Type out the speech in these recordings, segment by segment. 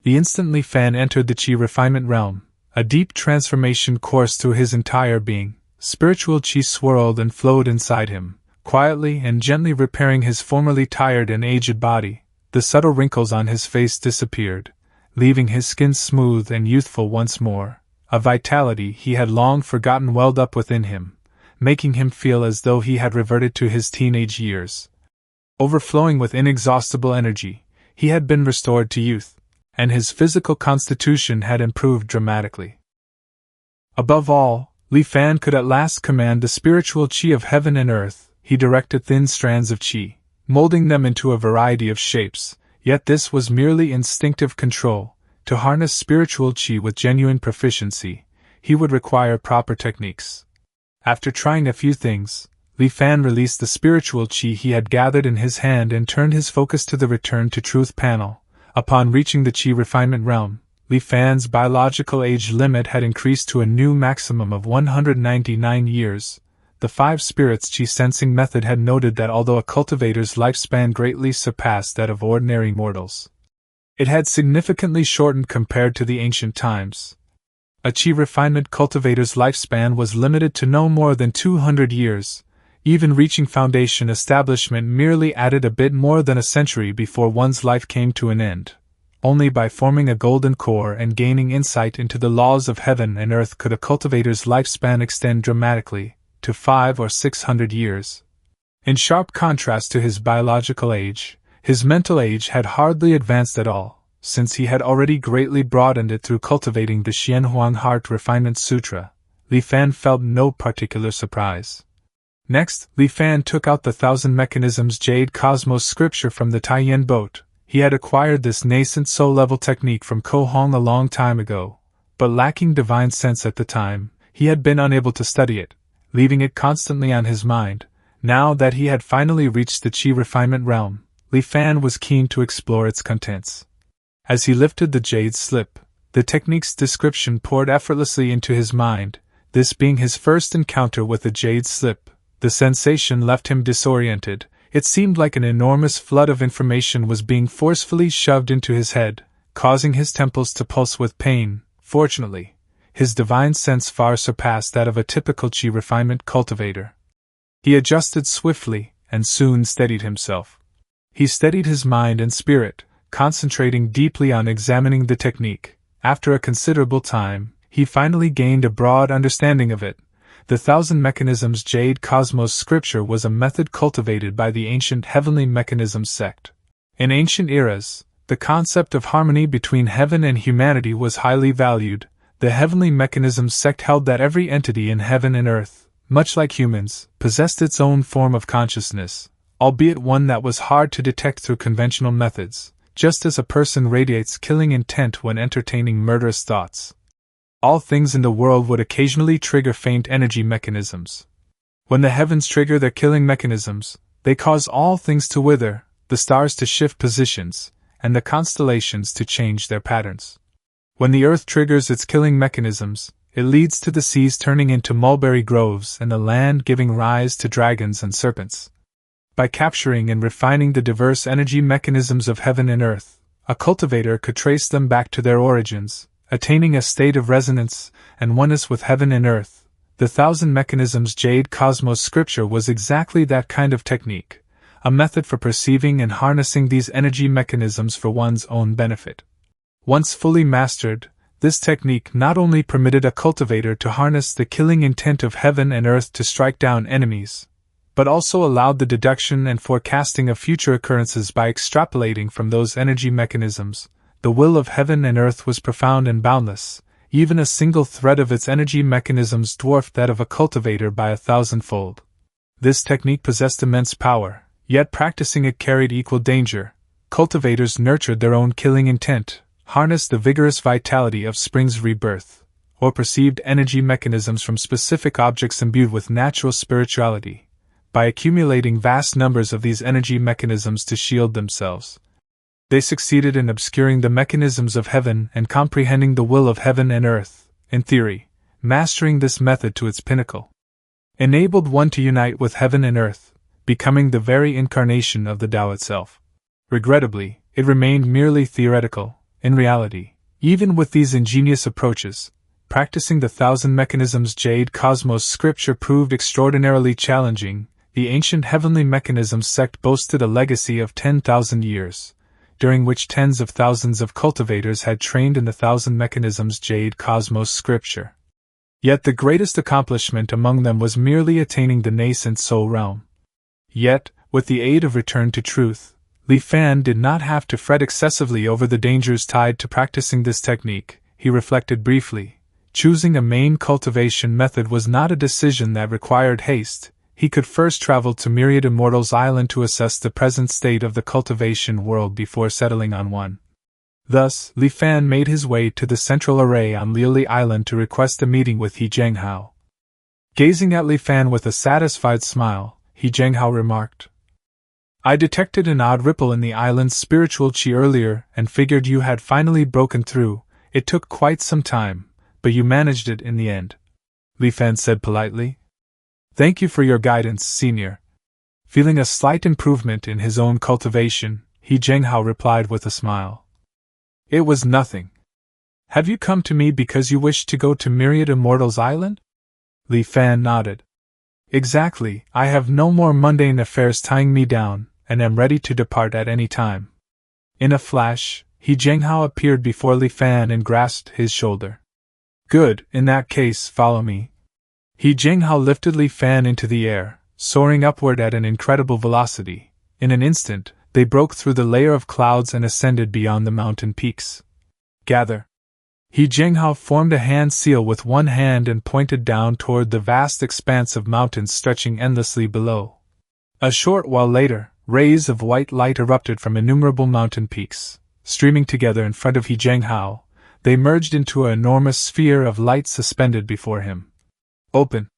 The instant Li Fan entered the Qi refinement realm, a deep transformation coursed through his entire being. Spiritual Qi swirled and flowed inside him, quietly and gently repairing his formerly tired and aged body. The subtle wrinkles on his face disappeared, leaving his skin smooth and youthful once more. A vitality he had long forgotten welled up within him, making him feel as though he had reverted to his teenage years. Overflowing with inexhaustible energy, he had been restored to youth, and his physical constitution had improved dramatically. Above all, Li Fan could at last command the spiritual Qi of heaven and earth. He directed thin strands of Qi, molding them into a variety of shapes, yet this was merely instinctive control. To harness spiritual Qi with genuine proficiency, he would require proper techniques. After trying a few things, Li Fan released the spiritual Qi he had gathered in his hand and turned his focus to the Return to Truth panel. Upon reaching the Qi refinement realm, Li Fan's biological age limit had increased to a new maximum of 199 years. The Five Spirits Qi sensing method had noted that although a cultivator's lifespan greatly surpassed that of ordinary mortals, it had significantly shortened compared to the ancient times. A Qi refinement cultivator's lifespan was limited to no more than 200 years. Even reaching foundation establishment merely added a bit more than a century before one's life came to an end. Only by forming a golden core and gaining insight into the laws of heaven and earth could a cultivator's lifespan extend dramatically, to 500 or 600 years. In sharp contrast to his biological age, his mental age had hardly advanced at all, since he had already greatly broadened it through cultivating the Xianhuang Heart Refinement Sutra. Li Fan felt no particular surprise. Next, Li Fan took out the 1,000 Mechanisms Jade Cosmos scripture from the tian boat. He had acquired this nascent soul-level technique from Ko Hong a long time ago, but lacking divine sense at the time, he had been unable to study it, leaving it constantly on his mind. Now that he had finally reached the Qi refinement realm, Li Fan was keen to explore its contents. As he lifted the jade slip, the technique's description poured effortlessly into his mind. This being his first encounter with the jade slip, the sensation left him disoriented. It seemed like an enormous flood of information was being forcefully shoved into his head, causing his temples to pulse with pain. Fortunately, his divine sense far surpassed that of a typical Qi refinement cultivator. He adjusted swiftly, and soon steadied himself. He steadied his mind and spirit, concentrating deeply on examining the technique. After a considerable time, he finally gained a broad understanding of it. The 1,000 Mechanisms Jade Cosmos scripture was a method cultivated by the ancient Heavenly Mechanisms sect. In ancient eras, the concept of harmony between heaven and humanity was highly valued. The Heavenly Mechanisms sect held that every entity in heaven and earth, much like humans, possessed its own form of consciousness, albeit one that was hard to detect through conventional methods, just as a person radiates killing intent when entertaining murderous thoughts. All things in the world would occasionally trigger faint energy mechanisms. When the heavens trigger their killing mechanisms, they cause all things to wither, the stars to shift positions, and the constellations to change their patterns. When the earth triggers its killing mechanisms, it leads to the seas turning into mulberry groves and the land giving rise to dragons and serpents. By capturing and refining the diverse energy mechanisms of heaven and earth, a cultivator could trace them back to their origins, attaining a state of resonance and oneness with heaven and earth. The 1,000 Mechanisms Jade Cosmos scripture was exactly that kind of technique, a method for perceiving and harnessing these energy mechanisms for one's own benefit. Once fully mastered, this technique not only permitted a cultivator to harness the killing intent of heaven and earth to strike down enemies, but also allowed the deduction and forecasting of future occurrences by extrapolating from those energy mechanisms. The will of heaven and earth was profound and boundless. Even a single thread of its energy mechanisms dwarfed that of a cultivator by 1,000-fold. This technique possessed immense power, yet practicing it carried equal danger. Cultivators nurtured their own killing intent, harnessed the vigorous vitality of spring's rebirth, or perceived energy mechanisms from specific objects imbued with natural spirituality, by accumulating vast numbers of these energy mechanisms to shield themselves. They succeeded in obscuring the mechanisms of heaven and comprehending the will of heaven and earth. In theory, mastering this method to its pinnacle enabled one to unite with heaven and earth, becoming the very incarnation of the Tao itself. Regrettably, it remained merely theoretical. In reality, even with these ingenious approaches, practicing the thousand mechanisms Jade Cosmos scripture proved extraordinarily challenging. The ancient heavenly mechanisms sect boasted a legacy of 10,000 years, during which tens of thousands of cultivators had trained in the thousand mechanisms Jade Cosmos scripture. Yet the greatest accomplishment among them was merely attaining the nascent soul realm. Yet, with the aid of return to truth, Li Fan did not have to fret excessively over the dangers tied to practicing this technique. He reflected briefly. Choosing a main cultivation method was not a decision that required haste. He could first travel to Myriad Immortals Island to assess the present state of the cultivation world before settling on one. Thus, Li Fan made his way to the central array on Liuli Island to request a meeting with He Zhenghao. Gazing at Li Fan with a satisfied smile, He Zhenghao remarked, "I detected an odd ripple in the island's spiritual qi earlier and figured you had finally broken through. It took quite some time, but you managed it in the end," Li Fan said politely. "Thank you for your guidance, senior." Feeling a slight improvement in his own cultivation, He Zhenghao replied with a smile, "It was nothing. Have you come to me because you wish to go to Myriad Immortals Island?" Li Fan nodded. "Exactly, I have no more mundane affairs tying me down, and am ready to depart at any time." In a flash, He Zhenghao appeared before Li Fan and grasped his shoulder. "Good, in that case, follow me." He Zhenghao lifted Li Fan into the air, soaring upward at an incredible velocity. In an instant, they broke through the layer of clouds and ascended beyond the mountain peaks. "Gather." He Zhenghao formed a hand seal with one hand and pointed down toward the vast expanse of mountains stretching endlessly below. A short while later, rays of white light erupted from innumerable mountain peaks. Streaming together in front of He Zhenghao, they merged into an enormous sphere of light suspended before him. "Open."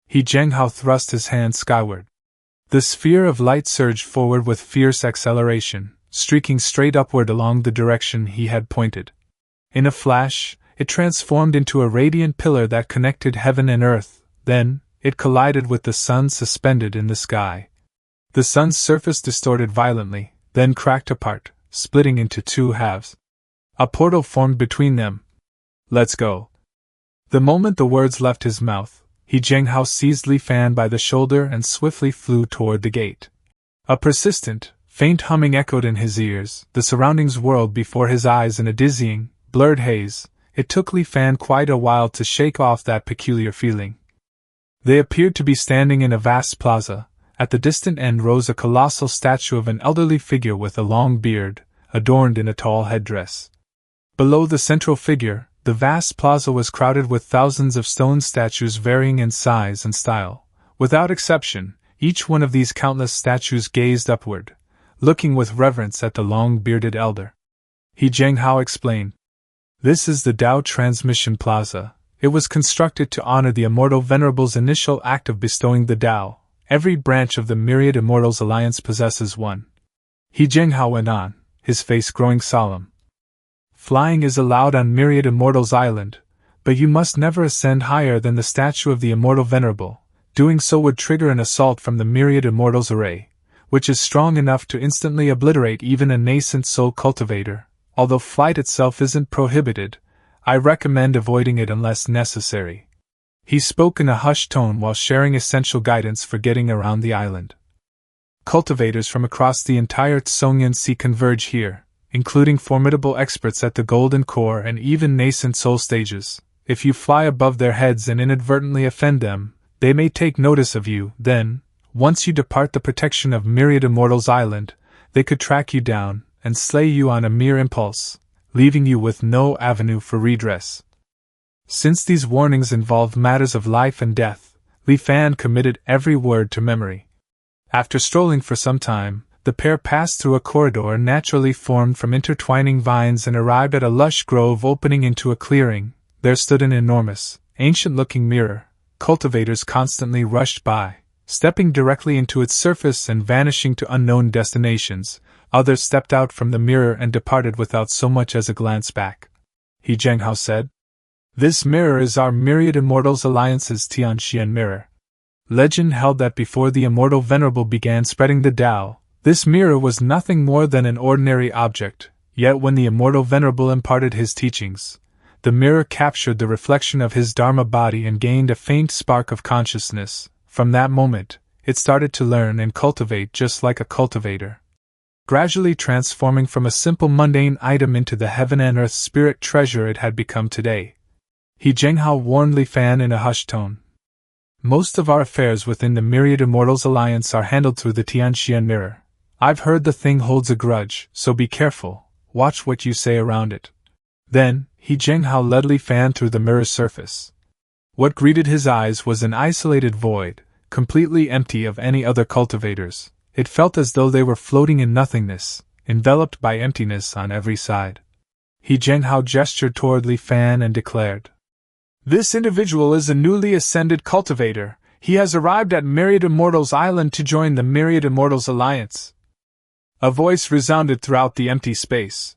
He Zhenghao thrust his hand skyward. The sphere of light surged forward with fierce acceleration, streaking straight upward along the direction he had pointed. In a flash, it transformed into a radiant pillar that connected heaven and earth. Then, it collided with the sun suspended in the sky. The sun's surface distorted violently, then cracked apart, splitting into two halves. A portal formed between them. "Let's go." The moment the words left his mouth, He Zhenghao seized Li Fan by the shoulder and swiftly flew toward the gate. A persistent, faint humming echoed in his ears, the surroundings whirled before his eyes in a dizzying, blurred haze. It took Li Fan quite a while to shake off that peculiar feeling. They appeared to be standing in a vast plaza. At the distant end rose a colossal statue of an elderly figure with a long beard, adorned in a tall headdress. Below the central figure, the vast plaza was crowded with thousands of stone statues varying in size and style. Without exception, each one of these countless statues gazed upward, looking with reverence at the long-bearded elder. He Zhenghao explained, "This is the Tao Transmission Plaza. It was constructed to honor the Immortal Venerable's initial act of bestowing the Tao. Every branch of the Myriad Immortals Alliance possesses one." He Zhenghao went on, his face growing solemn. "Flying is allowed on Myriad Immortals Island, but you must never ascend higher than the statue of the Immortal Venerable. Doing so would trigger an assault from the Myriad Immortals array, which is strong enough to instantly obliterate even a nascent soul cultivator. Although flight itself isn't prohibited, I recommend avoiding it unless necessary." He spoke in a hushed tone while sharing essential guidance for getting around the island. Cultivators from across the entire Tsongyan Sea converge here, including formidable experts at the Golden Core and even nascent soul stages. If you fly above their heads and inadvertently offend them, they may take notice of you. Then, once you depart the protection of Myriad Immortals Island, they could track you down and slay you on a mere impulse, leaving you with no avenue for redress. Since these warnings involved matters of life and death, Li Fan committed every word to memory. After strolling for some time, the pair passed through a corridor naturally formed from intertwining vines and arrived at a lush grove opening into a clearing. There stood an enormous, ancient-looking mirror. Cultivators constantly rushed by, stepping directly into its surface and vanishing to unknown destinations. Others stepped out from the mirror and departed without so much as a glance back. He Zhenghao said, "This mirror is our Myriad Immortals Alliance's Tian mirror. Legend held that before the Immortal Venerable began spreading the Tao, this mirror was nothing more than an ordinary object, Yet when the immortal venerable imparted his teachings, the mirror captured the reflection of his Dharma body and gained a faint spark of consciousness. From that moment, it started to learn and cultivate just like a cultivator, gradually transforming from a simple mundane item into the heaven and earth spirit treasure it had become today. He Zhenghao warned Li Fan in a hushed tone. Most of our affairs within the Myriad Immortals Alliance are handled through the Tian mirror. I've heard the thing holds a grudge, so be careful, watch what you say around it. Then, He Zhenghao led Li Fan through the mirror's surface. What greeted his eyes was an isolated void, completely empty of any other cultivators. It felt as though they were floating in nothingness, enveloped by emptiness on every side. He Zhenghao gestured toward Li Fan and declared, "This individual is a newly ascended cultivator. He has arrived at Myriad Immortals Island to join the Myriad Immortals Alliance." A voice resounded throughout the empty space.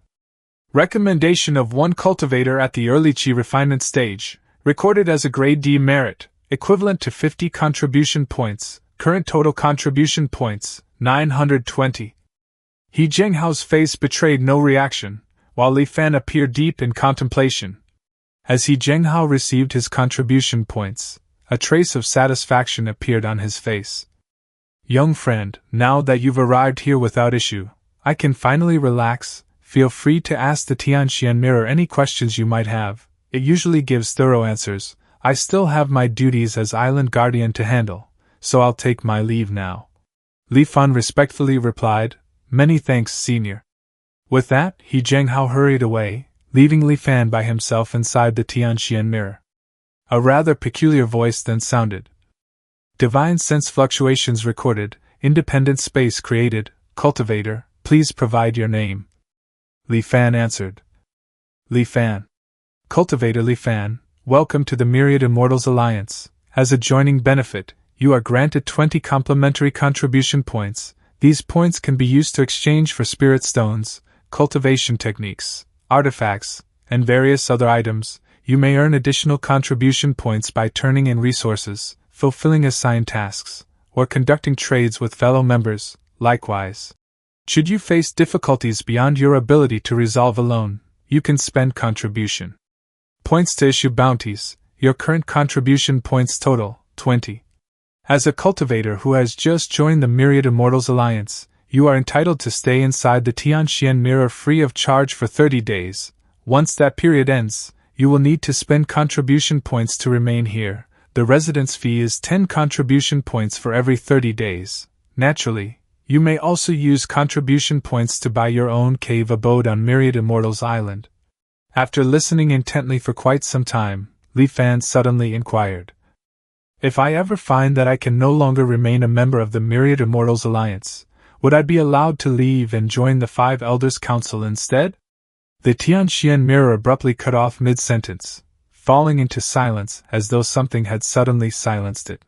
Recommendation of one cultivator at the early Qi refinement stage, recorded as a grade D merit, equivalent to 50 contribution points, current total contribution points, 920. He Zhenghao's face betrayed no reaction, while Li Fan appeared deep in contemplation. As He Zhenghao received his contribution points, a trace of satisfaction appeared on his face. "Young friend, now that you've arrived here without issue, I can finally relax. Feel free to ask the Tianxian mirror any questions you might have. It usually gives thorough answers. I still have my duties as island guardian to handle, so I'll take my leave now." Li Fan respectfully replied, "Many thanks, senior." With that, He Zhenghao hurried away, leaving Li Fan by himself inside the Tianxian mirror. A rather peculiar voice then sounded. "Divine sense fluctuations recorded, independent space created, cultivator, please provide your name." Li Fan answered. "Li Fan. Cultivator Li Fan, welcome to the Myriad Immortals Alliance. As a joining benefit, you are granted 20 complimentary contribution points. These points can be used to exchange for spirit stones, cultivation techniques, artifacts, and various other items. You may earn additional contribution points by turning in resources, fulfilling assigned tasks, or conducting trades with fellow members. Likewise, should you face difficulties beyond your ability to resolve alone, you can spend contribution points to issue bounties. Your current contribution points total 20. As a cultivator who has just joined the Myriad Immortals Alliance, you are entitled to stay inside the Tianxian mirror free of charge for 30 days. Once that period ends, you will need to spend contribution points to remain here. The residence fee is 10 contribution points for every 30 days. Naturally, you may also use contribution points to buy your own cave abode on Myriad Immortals Island. After listening intently for quite some time, Li Fan suddenly inquired, "If I ever find that I can no longer remain a member of the Myriad Immortals Alliance, would I be allowed to leave and join the Five Elders Council instead?" The Tianxian mirror abruptly cut off mid-sentence, falling into silence as though something had suddenly silenced it.